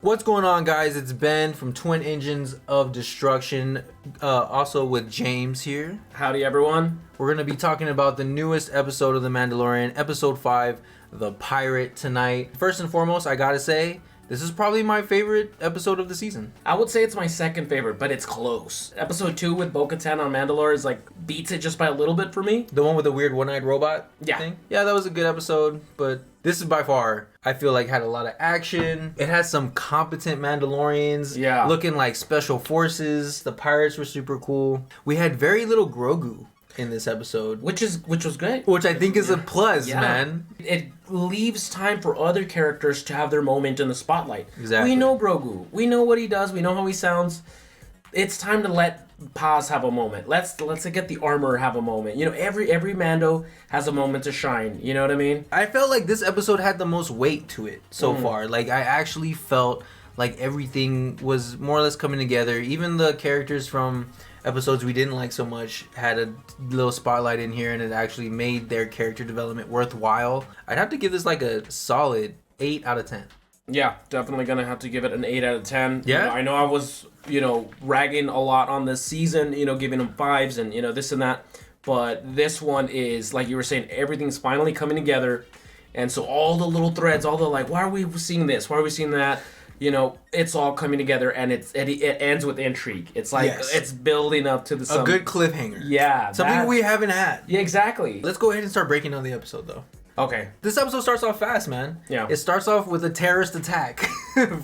What's going on, guys? It's Ben from Twin Engines of Destruction, also with James here. Howdy, everyone. We're going to be talking about the newest episode of The Mandalorian, Episode 5, The Pirate, tonight. First and foremost, I gotta say, this is probably my favorite episode of the season. I would say it's my second favorite, but it's close. Episode 2 with Bo-Katan on Mandalore is beats it just by a little bit for me. The one with the weird one-eyed robot thing? Yeah, that was a good episode, but this is by far, I feel like, had a lot of action. It has some competent Mandalorians looking like special forces. The pirates were super cool. We had very little Grogu in this episode, which was great, which I think is a plus, man. It leaves time for other characters to have their moment in the spotlight. Exactly. We know Grogu, we know what he does, we know how he sounds. It's time to let Paz have a moment. Let's get the armor have a moment. You know, every Mando has a moment to shine. You know what I mean? I felt like this episode had the most weight to it so far. Like, I actually felt like everything was more or less coming together. Even the characters from episodes we didn't like so much had a little spotlight in here, and it actually made their character development worthwhile. I'd have to give this like a solid 8 out of 10. Yeah, definitely gonna have to give it an 8 out of 10. Yeah, you know, I know I was, ragging a lot on this season, giving them 5s and, this and that. But this one is, like you were saying, everything's finally coming together. And so all the little threads, all the why are we seeing this? Why are we seeing that? It's all coming together, and it ends with intrigue. It's like it's building up to a good cliffhanger. Yeah, something we haven't had. Yeah, exactly. Let's go ahead and start breaking down the episode, though. Okay. This episode starts off fast, man. Yeah. It starts off with a terrorist attack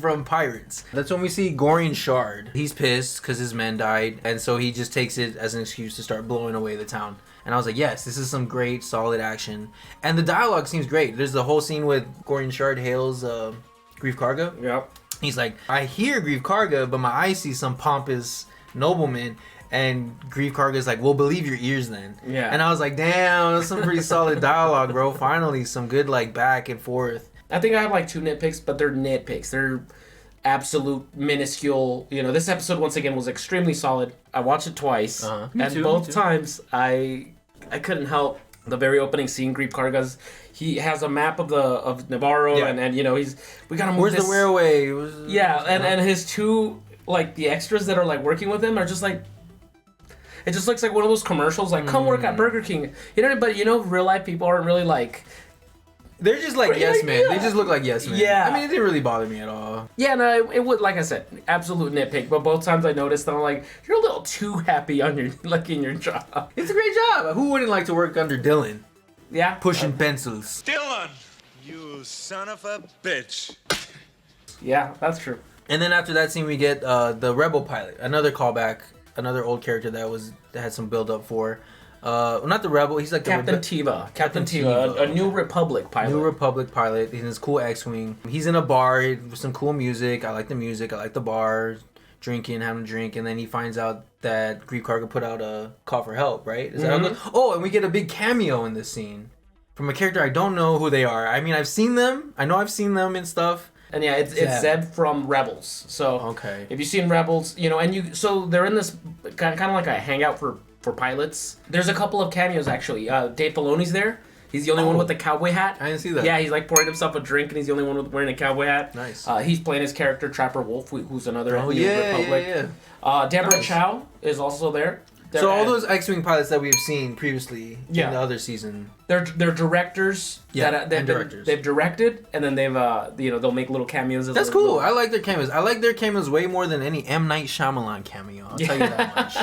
from pirates. That's when we see Gorian Shard. He's pissed because his men died, and so he just takes it as an excuse to start blowing away the town. And I was like, yes, this is some great, solid action. And the dialogue seems great. There's the whole scene with Gorian Shard hails Greef Karga. Yep. He's like, I hear Greef Karga, but my eyes see some pompous nobleman. And Greef Karga's like, well, believe your ears then. Yeah. And I was like, damn, that's some pretty solid dialogue, bro. Finally, some good back and forth. I think I have 2 nitpicks, but they're nitpicks. They're absolute minuscule. This episode once again was extremely solid. I watched it twice, and both times I couldn't help the very opening scene. Greef Karga's, he has a map of Navarro, and we gotta move. Where's this. the railway? And his 2 the extras that are working with him are just it just looks like one of those commercials, come work at Burger King. But real life people aren't really they're just yes men. Yeah. They just look like yes men. Yeah. I mean, it didn't really bother me at all. Yeah, no, it would, like I said, absolute nitpick. But both times I noticed, I'm like, you're a little too happy on your in your job. It's a great job. Who wouldn't like to work under Dylan? Yeah. Pushing pencils. Dylan, you son of a bitch. Yeah, that's true. And then after that scene, we get the Rebel pilot, another callback, another old character that had some build up for. Not the Rebel. He's like Captain Teva. Captain Teva, a New Republic pilot. New Republic pilot. He's in his cool X-wing. He's in a bar with some cool music. I like the music. I like the bar, drinking, having a drink, and then he finds out that Greef Karga put out a call for help. Right? Is that how it goes? Oh, and we get a big cameo in this scene from a character I don't know who they are. I mean, I've seen them. I know I've seen them and stuff. And yeah, it's Zeb from Rebels. So if you've seen Rebels, so they're in this kind of like a hangout for pilots. There's a couple of cameos actually. Dave Filoni's there. He's the only one with the cowboy hat. I didn't see that. Yeah, he's pouring himself a drink, and he's the only one wearing a cowboy hat. Nice. He's playing his character Trapper Wolf, who's another New Republic. Yeah. Deborah Chow is also there. So all those X-wing pilots that we've seen previously in the other season, they're directors. Directors. They've directed, and then they've they'll make little cameos. That's cool. I like their cameos. I like their cameos way more than any M. Night Shyamalan cameo. I'll tell you that much.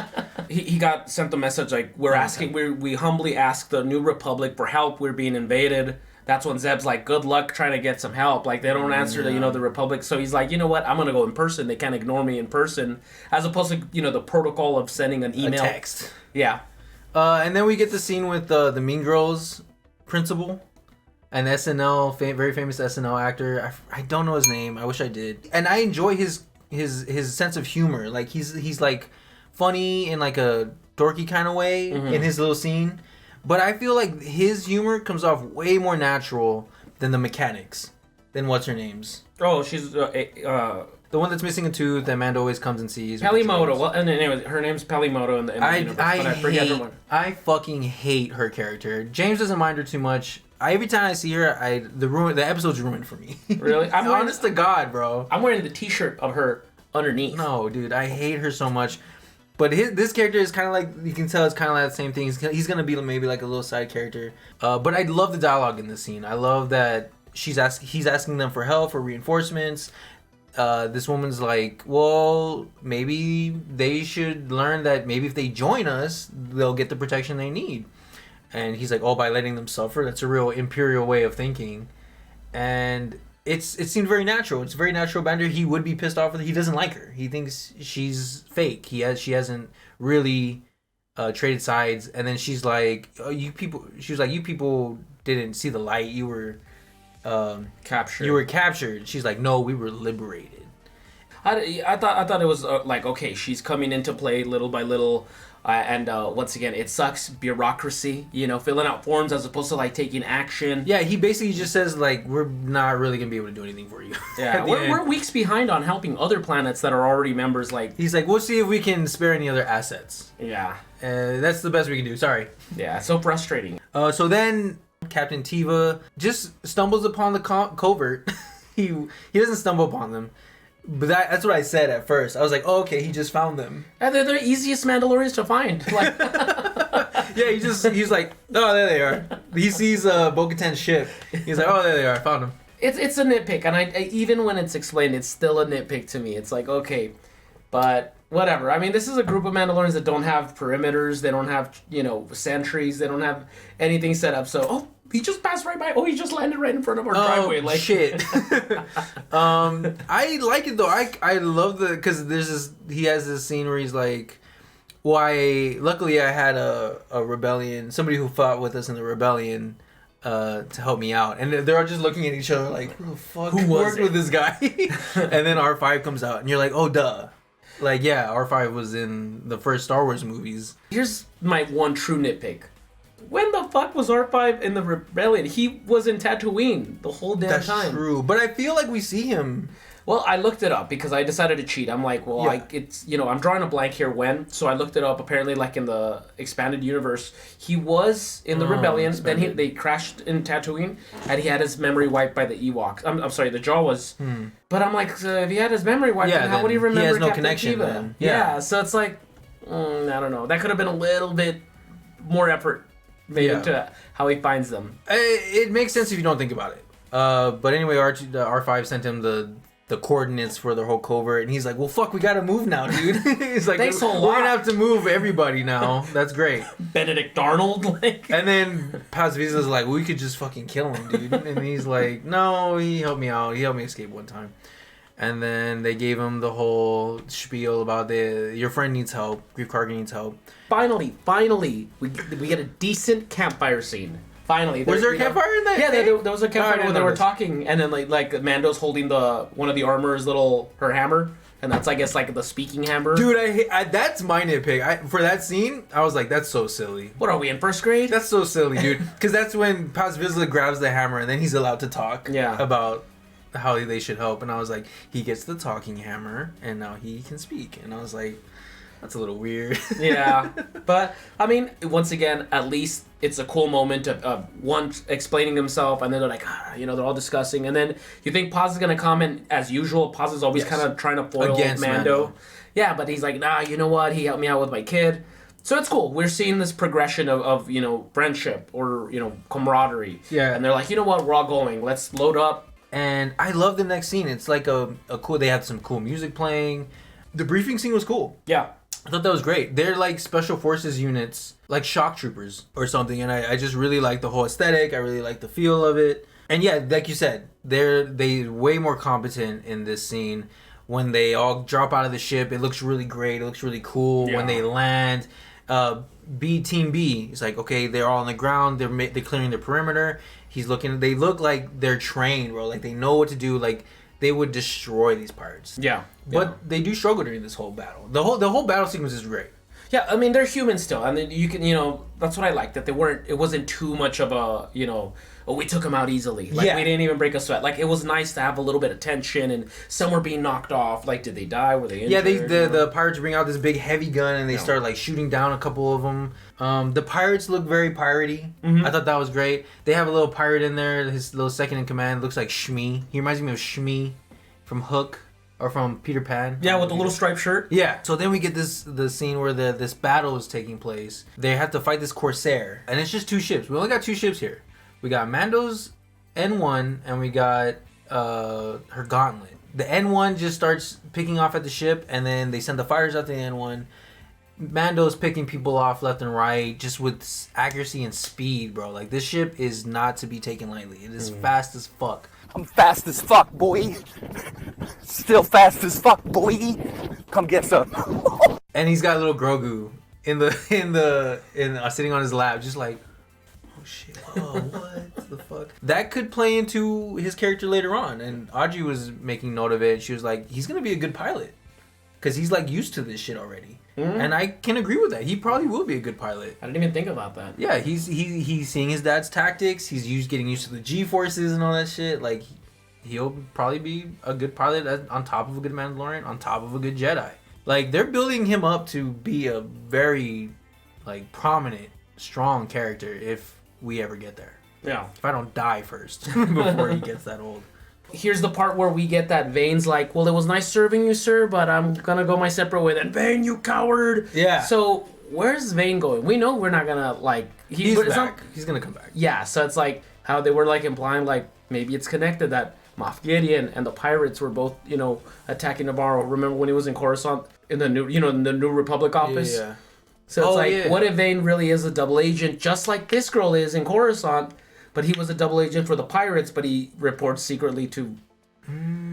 He got sent the message we're asking. We humbly ask the New Republic for help. We're being invaded. That's when Zeb's like, good luck trying to get some help. They don't answer the Republic. So he's like, you know what? I'm going to go in person. They can't ignore me in person. As opposed to, the protocol of sending an email. A text. Yeah. And then we get the scene with the Mean Girls principal. An SNL, very famous SNL actor. I don't know his name. I wish I did. And I enjoy his sense of humor. He's funny in a dorky kind of way in his little scene. But I feel like his humor comes off way more natural than the mechanics. Than what's her name's. Oh, she's The one that's missing a tooth that Mando always comes and sees. Pelimoto. Well, and anyway, her name's Pelimoto in the universe, but I forget her one. I fucking hate her character. James doesn't mind her too much. Every time I see her, the episode's ruined for me. Really? I'm honest to God, bro. I'm wearing the T-shirt of her underneath. No, dude, I hate her so much. But this character is kind of like, you can tell it's kind of like the same thing. He's gonna be maybe like a little side character. But I love the dialogue in this scene. I love that he's asking them for help, for reinforcements. This woman's like, well, maybe they should learn that maybe if they join us, they'll get the protection they need. And he's like, oh, by letting them suffer? That's a real imperial way of thinking. And it seemed very natural. It's very natural banter. He would be pissed off with her. He doesn't like her. He thinks she's fake. She hasn't really traded sides. And then she's like, you people didn't see the light. You were captured. You were captured. She's like, no, we were liberated. I thought it was like, okay, she's coming into play little by little. And once again, it sucks bureaucracy, filling out forms as opposed to like taking action. Yeah, he basically just says like, we're not really gonna be able to do anything for you. Yeah, we're weeks behind on helping other planets that are already members. Like he's like, we'll see if we can spare any other assets. Yeah, that's the best we can do. Sorry. Yeah, it's so frustrating. So then Captain Teva just stumbles upon the covert. he doesn't stumble upon them. But that's what I said at first. I was like, oh, okay, he just found them. And they're the easiest Mandalorians to find. Like, yeah, he's like, oh, there they are. He sees Bo-Katan's ship. He's like, oh, there they are. I found them. It's a nitpick, and I even when it's explained, it's still a nitpick to me. It's like, okay, but whatever. I mean, this is a group of Mandalorians that don't have perimeters. They don't have, sentries. They don't have anything set up. So, he just passed right by. Oh, he just landed right in front of our driveway. Like shit. I like it though. I love because he has this scene where he's like, luckily I had a rebellion, somebody who fought with us in the rebellion to help me out, and they're all just looking at each other like, who the fuck worked with this guy? And then R5 comes out, and you're like, oh duh. Like, yeah, R5 was in the first Star Wars movies. Here's my one true nitpick. When the fuck was R5 in the Rebellion? He was in Tatooine the whole damn time. That's true, but I feel like we see him. Well, I looked it up because I decided to cheat. I'm like, well, yeah. I'm drawing a blank here when. So I looked it up. Apparently, like in the expanded universe, he was in the Rebellion. Expanded. Then they crashed in Tatooine, and he had his memory wiped by the Ewoks. I'm sorry, the Jawas. But I'm like, if he had his memory wiped, then how would he remember? He has no Captain connection. Teva? Then. Yeah, so it's like, I don't know. That could have been a little bit more effort made into how he finds them. It makes sense if you don't think about it. But anyway, R5 sent him the coordinates for the whole covert, and he's like, well, fuck, we gotta move now, dude. He's like, thanks a lot. We're gonna have to move everybody now. That's great. Benedict Arnold, like. And then Paz Vizsla's like, we could just fucking kill him, dude. And he's like, no, he helped me out. He helped me escape one time. And then they gave him the whole spiel about your friend needs help, Grief Karga needs help. Finally, we get a decent campfire scene. Finally, was there a campfire in that? Yeah, there was a campfire where they were talking, and then like Mando's holding one of the armor's her hammer, and that's I guess like the speaking hammer. Dude, that's my nitpick. For that scene, I was like, that's so silly. What are we in first grade? That's so silly, dude. Because that's when Paz Vizsla grabs the hammer, and then he's allowed to talk. About how they should help, and I was like, he gets the talking hammer, and now he can speak, and I was like, that's a little weird. Yeah, but I mean, once again, at least it's a cool moment of one explaining himself, and then they're like, they're all discussing, and then you think Paz is gonna come, and as usual, Paz is always kind of trying to foil Mando. Yeah, but he's like, nah, you know what? He helped me out with my kid. So it's cool. We're seeing this progression of friendship or camaraderie. Yeah, and they're like, you know what? We're all going. Let's load up. And I love the next scene. It's like a cool. They had some cool music playing. The briefing scene was cool. Yeah. I thought that was great. They're like special forces units, like shock troopers or something, and I just really like the whole aesthetic. I really like the feel of it. And yeah, like you said, they're way more competent in this scene. When they all drop out of the ship, it looks really great. It looks really cool. Yeah. When they land, Team B is like, okay, they're all on the ground. They're clearing the perimeter. They look like they're trained, bro. Like they know what to do. Like they would destroy these pirates. Yeah. But they do struggle during this whole battle. The whole battle sequence is great. Yeah, I mean they're human still. I mean you can, that's what I like, that they weren't. It wasn't too much of a, oh, we took them out easily. Like we didn't even break a sweat. Like it was nice to have a little bit of tension, and some were being knocked off. Like did they die? Were they injured? Yeah, the pirates bring out this big heavy gun and they start like shooting down a couple of them. The pirates look very piratey. I thought that was great. They have a little pirate in there. His little second in command looks like Shmi. He reminds me of Shmi from Hook. Or from Peter Pan. Yeah, with the little striped shirt. Yeah. So then we get the scene where this battle is taking place. They have to fight this Corsair. And it's just 2 ships. We only got 2 ships here. We got Mando's N1 and we got her Gauntlet. The N1 just starts picking off at the ship and then they send the fighters out to the N1. Mando's picking people off left and right just with accuracy and speed, bro. Like this ship is not to be taken lightly. It is fast as fuck. I'm fast as fuck, boy. Still fast as fuck, boy. Come get some. And he's got a little Grogu sitting on his lap, just like, oh shit, oh what the fuck? That could play into his character later on. And Audrey was making note of it. She was like, he's gonna be a good pilot because he's like used to this shit already. And I can agree with that. He probably will be a good pilot. I didn't even think about that. Yeah, he's seeing his dad's tactics. He's getting used to the G-forces and all that shit. Like, he'll probably be a good pilot on top of a good Mandalorian, on top of a good Jedi. Like, they're building him up to be a very, like, prominent, strong character if we ever get there. Yeah. If I don't die first before he gets that old. Here's the part where we get that Vane's like, well, it was nice serving you, sir, but I'm gonna go my separate way. Then Vane, you coward. Yeah. So where's Vane going? We know we're not gonna like. He's back. He's gonna come back. Yeah. So it's like how they were like implying like maybe it's connected that Moff Gideon and the pirates were both attacking Navarro. Remember when he was in Coruscant in the new in the New Republic office? Yeah. So it's what if Vane really is a double agent, just like this girl is in Coruscant? But he was a double agent for the pirates, but he reports secretly to...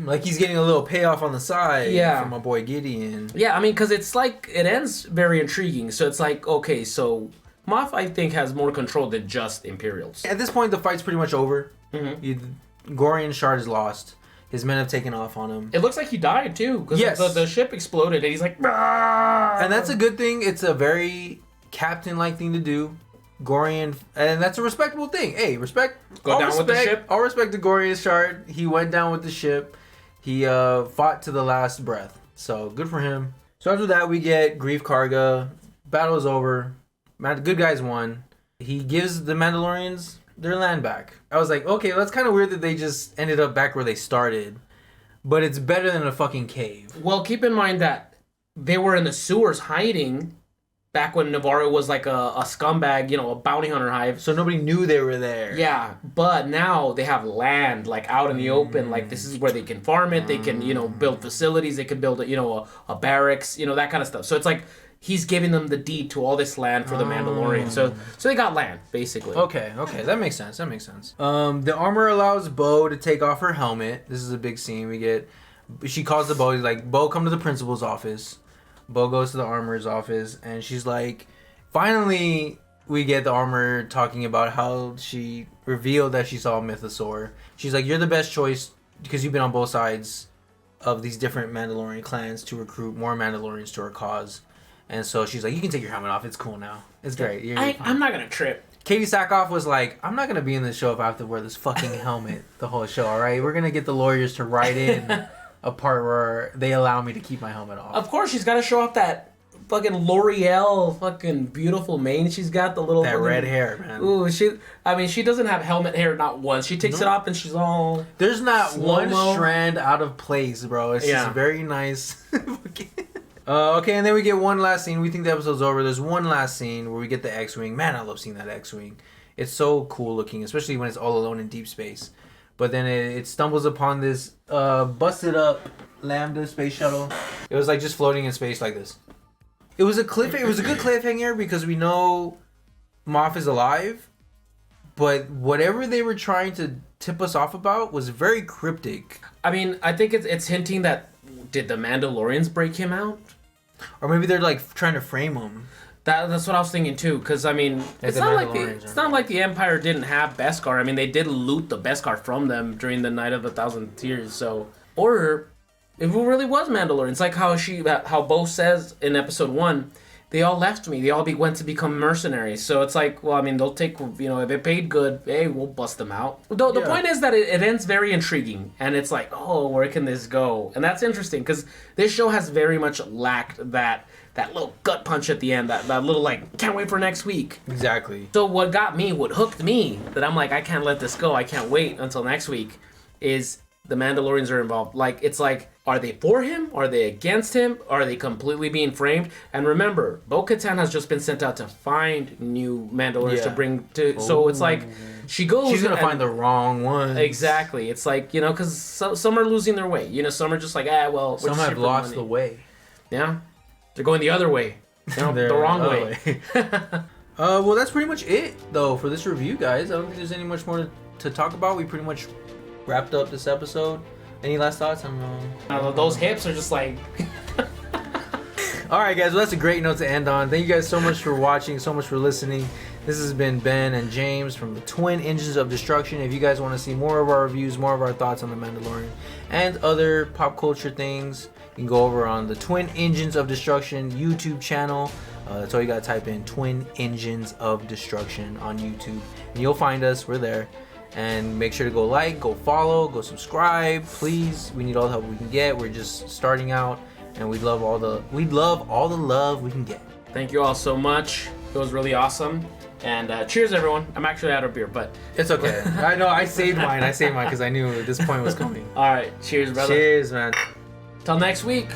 Like he's getting a little payoff on the side from my boy Gideon. Yeah, I mean, because it's like, it ends very intriguing. So it's like, okay, so Moff, I think, has more control than just Imperials. At this point, the fight's pretty much over. Gorian Shard is lost. His men have taken off on him. It looks like he died, too. Because the ship exploded, and he's like... Bah! And that's a good thing. It's a very captain-like thing to do. Gorian, and that's a respectable thing. Hey, respect. Go down with the ship. All respect to Gorian Shard. He went down with the ship. He fought to the last breath. So good for him. So after that, we get Grief Karga. Battle is over. Good guys won. He gives the Mandalorians their land back. I was like, okay, that's kind of weird that they just ended up back where they started. But it's better than a fucking cave. Well, keep in mind that they were in the sewers hiding back when Navarro was like a scumbag, a bounty hunter hive. So nobody knew they were there. Yeah, but now they have land, like, out in the open. Like, this is where they can farm it. They can, build facilities. They can build, a barracks, that kind of stuff. So it's like he's giving them the deed to all this land for the Mandalorian. So they got land, basically. Okay, that makes sense. The armor allows Bo to take off her helmet. This is a big scene. She calls the Bo. He's like, Bo, come to the principal's office. Bo goes to the armorer's office, and she's like, finally, we get the armorer talking about how she revealed that she saw a mythosaur. She's like, you're the best choice because you've been on both sides of these different Mandalorian clans to recruit more Mandalorians to her cause. And so she's like, you can take your helmet off. It's cool now. It's great. I'm not going to trip. Katie Sackhoff was like, I'm not going to be in this show if I have to wear this fucking helmet the whole show, all right? We're going to get the lawyers to write in a part where they allow me to keep my helmet off. Of course, she's got to show off that fucking L'Oreal fucking beautiful mane. She's got the little... That red hair, man. Ooh, she doesn't have helmet hair not once. She takes it off and she's all... There's not slow-mo. One strand out of place, bro. It's just very nice. Okay, and then we get one last scene. We think the episode's over. There's one last scene where we get the X-Wing. Man, I love seeing that X-Wing. It's so cool looking, especially when it's all alone in deep space. But then it stumbles upon this busted up Lambda space shuttle. It was like just floating in space like this. It was a cliffhanger. It was a good cliffhanger because we know Moff is alive. But whatever they were trying to tip us off about was very cryptic. I mean, I think it's hinting that did the Mandalorians break him out? Or maybe they're like trying to frame him. That's what I was thinking too, because I mean, it's not like the Empire didn't have Beskar. I mean, they did loot the Beskar from them during the Night of the Thousand Tears. So, or if it really was Mandalorians, like how Bo says in Episode 1 they all left me. They all went to become mercenaries. So it's like, well, I mean, they'll take, if they paid good, hey, we'll bust them out. The point is that it ends very intriguing. And it's like, oh, where can this go? And that's interesting because this show has very much lacked that little gut punch at the end, that little, like, can't wait for next week. Exactly. So what hooked me, that I'm like, I can't let this go, I can't wait until next week, is the Mandalorians are involved. Like, it's like, are they for him? Are they against him? Are they completely being framed? And remember, Bo-Katan has just been sent out to find new Mandalorians to bring to. So it's like, she goes. She's gonna find the wrong ones. Exactly. It's like, because some are losing their way. Some are just like, well. Some have lost the way. Yeah, they're going the other way. The wrong way. Well, that's pretty much it though for this review, guys. I don't think there's any much more to talk about. We pretty much wrapped up this episode. Any last thoughts? Those hips are just like. All right, guys. Well, that's a great note to end on. Thank you guys so much for watching, so much for listening. This has been Ben and James from the Twin Engines of Destruction. If you guys want to see more of our reviews, more of our thoughts on The Mandalorian, and other pop culture things, you can go over on the Twin Engines of Destruction YouTube channel. That's all you gotta type in, Twin Engines of Destruction on YouTube, and you'll find us. We're there. And make sure to go like, go follow, go subscribe, please. We need all the help we can get. We're just starting out, and we'd love all the love we can get. Thank you all so much. It was really awesome. And cheers, everyone. I'm actually out of beer, but it's okay. I know. I saved mine because I knew this point was coming. All right. Cheers, brother. Cheers, man. Till next week.